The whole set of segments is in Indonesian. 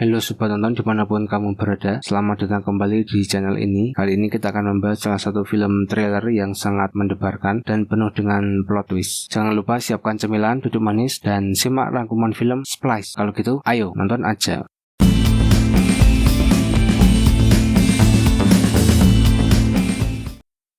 Halo sobat nonton dimanapun kamu berada, selamat datang kembali di channel ini. Kali ini kita akan membahas salah satu film trailer yang sangat mendebarkan dan penuh dengan plot twist. Jangan lupa siapkan cemilan, duduk manis, dan simak rangkuman film Splice. Kalau gitu, ayo nonton aja.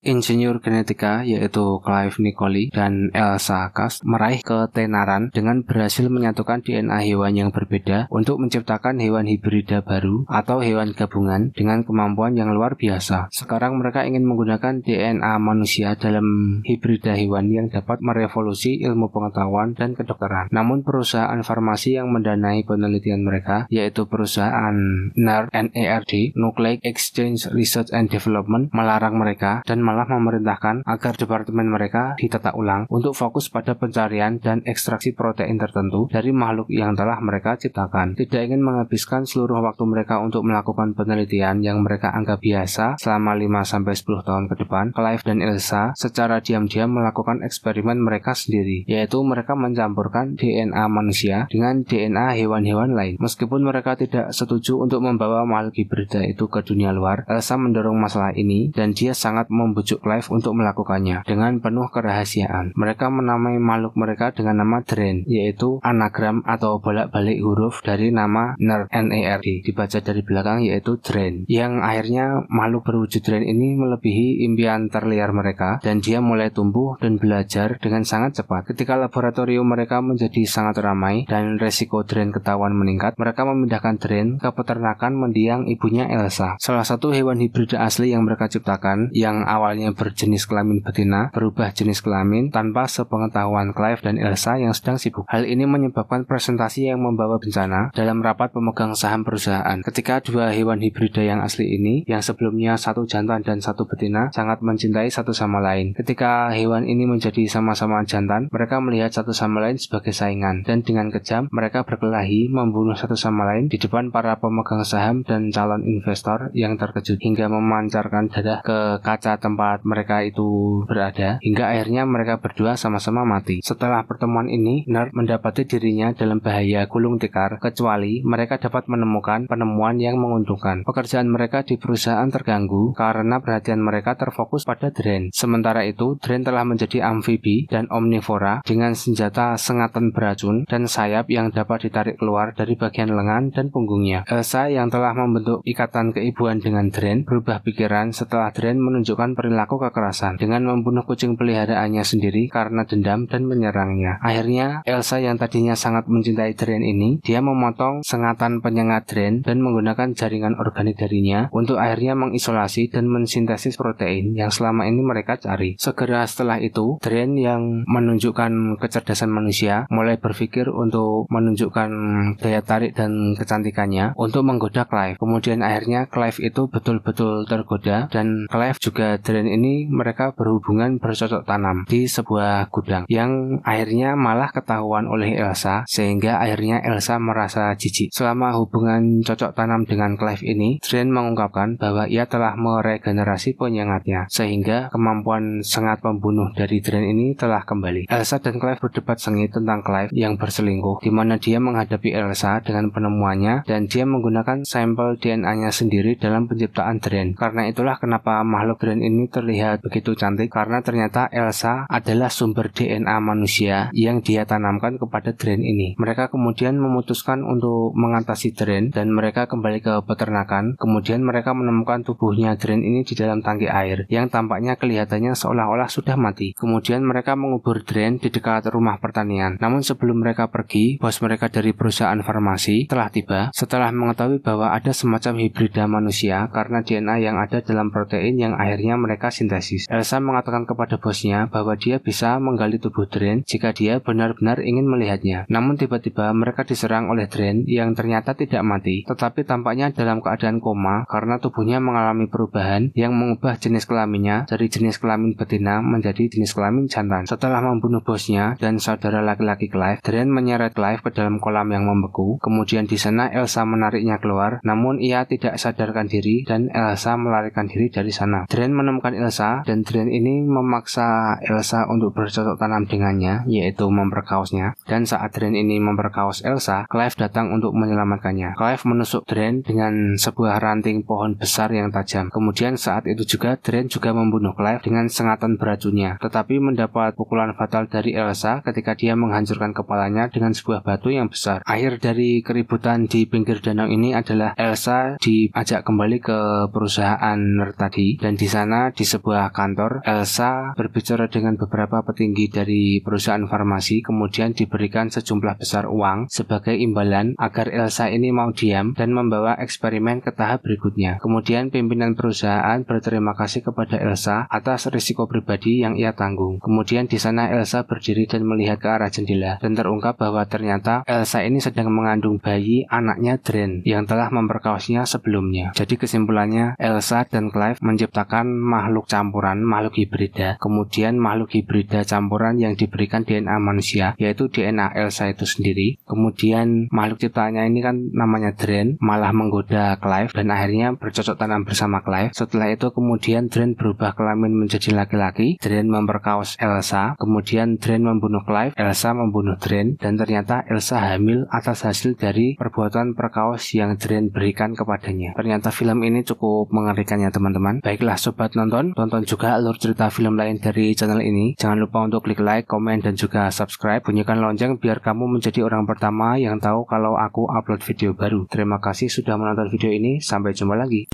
Insinyur genetika yaitu Clive Nicoli dan Elsa Cast meraih ketenaran dengan berhasil menyatukan DNA hewan yang berbeda untuk menciptakan hewan hibrida baru atau hewan gabungan dengan kemampuan yang luar biasa. Sekarang mereka ingin menggunakan DNA manusia dalam hibrida hewan yang dapat merevolusi ilmu pengetahuan dan kedokteran. Namun perusahaan farmasi yang mendanai penelitian mereka, yaitu perusahaan NERD, Nucleic Exchange Research and Development, melarang mereka dan malah memerintahkan agar departemen mereka ditata ulang untuk fokus pada pencarian dan ekstraksi protein tertentu dari makhluk yang telah mereka ciptakan. Tidak ingin menghabiskan seluruh waktu mereka untuk melakukan penelitian yang mereka anggap biasa selama 5-10 tahun ke depan, Clive dan Elsa secara diam-diam melakukan eksperimen mereka sendiri, yaitu mereka mencampurkan DNA manusia dengan DNA hewan-hewan lain. Meskipun mereka tidak setuju untuk membawa makhluk hibrida itu ke dunia luar, Elsa mendorong masalah ini dan dia sangat membujuk Clive untuk melakukannya dengan penuh kerahasiaan. Mereka menamai makhluk mereka dengan nama Dren, yaitu anagram atau bolak-balik huruf dari nama NERD, dibaca dari belakang yaitu Dren. Yang akhirnya makhluk berwujud Dren ini melebihi impian terliar mereka dan dia mulai tumbuh dan belajar dengan sangat cepat. Ketika laboratorium mereka menjadi sangat ramai dan resiko Dren ketahuan meningkat, mereka memindahkan Dren ke peternakan mendiang ibunya Elsa. Salah satu hewan hibrida asli yang mereka ciptakan yang awalnya berjenis kelamin betina berubah jenis kelamin tanpa sepengetahuan Clive dan Elsa yang sedang sibuk. Hal ini menyebabkan presentasi yang membawa bencana dalam rapat pemegang saham perusahaan. Ketika dua hewan hibrida yang asli ini, yang sebelumnya satu jantan dan satu betina, sangat mencintai satu sama lain. Ketika hewan ini menjadi sama-sama jantan, mereka melihat satu sama lain sebagai saingan dan dengan kejam mereka berkelahi membunuh satu sama lain di depan para pemegang saham dan calon investor yang terkejut hingga memancarkan darah ke kaca tempat mereka itu berada, hingga akhirnya mereka berdua sama-sama mati. Setelah pertemuan ini, Nerd mendapati dirinya dalam bahaya gulung tikar kecuali mereka dapat menemukan penemuan yang menguntungkan. Pekerjaan mereka di perusahaan terganggu karena perhatian mereka terfokus pada Dren. Sementara itu, Dren telah menjadi amfibi dan omnivora dengan senjata sengatan beracun dan sayap yang dapat ditarik keluar dari bagian lengan dan punggungnya. Elsa yang telah membentuk ikatan keibuan dengan Dren berubah pikiran setelah Dren menunjukkan perilaku kekerasan dengan membunuh kucing peliharaannya sendiri karena dendam dan menyerangnya. Akhirnya Elsa yang tadinya sangat mencintai Dren ini, dia memotong sengatan penyengat Dren dan menggunakan jaringan organik darinya untuk akhirnya mengisolasi dan mensintesis protein yang selama ini mereka cari. Segera setelah itu, Dren yang menunjukkan kecerdasan manusia mulai berpikir untuk menunjukkan daya tarik dan kecantikannya untuk menggoda Clive. Kemudian akhirnya Clive itu betul-betul tergoda dan Clive juga Dren ini mereka berhubungan bercocok tanam di sebuah gudang yang akhirnya malah ketahuan oleh Elsa sehingga akhirnya Elsa merasa jijik. Selama hubungan cocok tanam dengan Clive ini, Dren mengungkapkan bahwa ia telah meregenerasi penyengatnya sehingga kemampuan sengat pembunuh dari Dren ini telah kembali. Elsa dan Clive berdebat sengit tentang Clive yang berselingkuh, di mana dia menghadapi Elsa dengan penemuannya dan dia menggunakan sampel DNA-nya sendiri dalam penciptaan Dren. Karena itulah kenapa makhluk Dren ini terlihat begitu cantik, karena ternyata Elsa adalah sumber DNA manusia yang dia tanamkan kepada Dren ini. Mereka kemudian memutuskan untuk mengatasi Dren dan mereka kembali ke peternakan. Kemudian mereka menemukan tubuhnya Dren ini di dalam tangki air yang tampaknya kelihatannya seolah-olah sudah mati. Kemudian mereka mengubur Dren di dekat rumah pertanian. Namun sebelum mereka pergi, bos mereka dari perusahaan farmasi telah tiba setelah mengetahui bahwa ada semacam hibrida manusia karena DNA yang ada dalam protein yang akhirnya mereka sintesis. Elsa mengatakan kepada bosnya bahwa dia bisa menggali tubuh Dren jika dia benar-benar ingin melihatnya. Namun tiba-tiba mereka diserang oleh Dren yang ternyata tidak mati, tetapi tampaknya dalam keadaan koma karena tubuhnya mengalami perubahan yang mengubah jenis kelaminnya dari jenis kelamin betina menjadi jenis kelamin jantan. Setelah membunuh bosnya dan saudara laki-laki Clive, Dren menyeret Clive ke dalam kolam yang membeku. Kemudian di sana Elsa menariknya keluar, namun ia tidak sadarkan diri dan Elsa melarikan diri dari sana. Dren menemukan menemukan Elsa dan Drain ini memaksa Elsa untuk bercocok tanam dengannya, yaitu memperkaosnya. Dan saat Drain ini memperkaos Elsa, Clive datang untuk menyelamatkannya. Clive menusuk Drain dengan sebuah ranting pohon besar yang tajam. Kemudian saat itu juga Drain juga membunuh Clive dengan sengatan beracunnya, tetapi mendapat pukulan fatal dari Elsa ketika dia menghancurkan kepalanya dengan sebuah batu yang besar. Akhir dari keributan di pinggir danau ini adalah Elsa diajak kembali ke perusahaan nerd tadi, dan di sana di sebuah kantor Elsa berbicara dengan beberapa petinggi dari perusahaan farmasi, kemudian diberikan sejumlah besar uang sebagai imbalan agar Elsa ini mau diam dan membawa eksperimen ke tahap berikutnya. Kemudian pimpinan perusahaan berterima kasih kepada Elsa atas risiko pribadi yang ia tanggung. Kemudian di sana Elsa berdiri dan melihat ke arah jendela, dan terungkap bahwa ternyata Elsa ini sedang mengandung bayi anaknya Drain yang telah memperkaosnya sebelumnya. Jadi kesimpulannya, Elsa dan Clive menciptakan makhluk campuran, makhluk hibrida. Kemudian makhluk hibrida campuran yang diberikan DNA manusia, yaitu DNA Elsa itu sendiri. Kemudian makhluk ciptaannya ini kan namanya Drain, malah menggoda Clive dan akhirnya bercocok tanam bersama Clive. Setelah itu kemudian Drain berubah kelamin menjadi laki-laki. Drain memperkaos Elsa, kemudian Drain membunuh Clive, Elsa membunuh Drain, dan ternyata Elsa hamil atas hasil dari perbuatan perkaos yang Drain berikan kepadanya. Ternyata film ini cukup mengerikan ya teman-teman. Baiklah sobat nonton, tonton juga alur cerita film lain dari channel ini. Jangan lupa untuk klik like, komen, dan juga subscribe. Bunyikan lonceng biar kamu menjadi orang pertama yang tahu kalau aku upload video baru. Terima kasih sudah menonton video ini. Sampai jumpa lagi.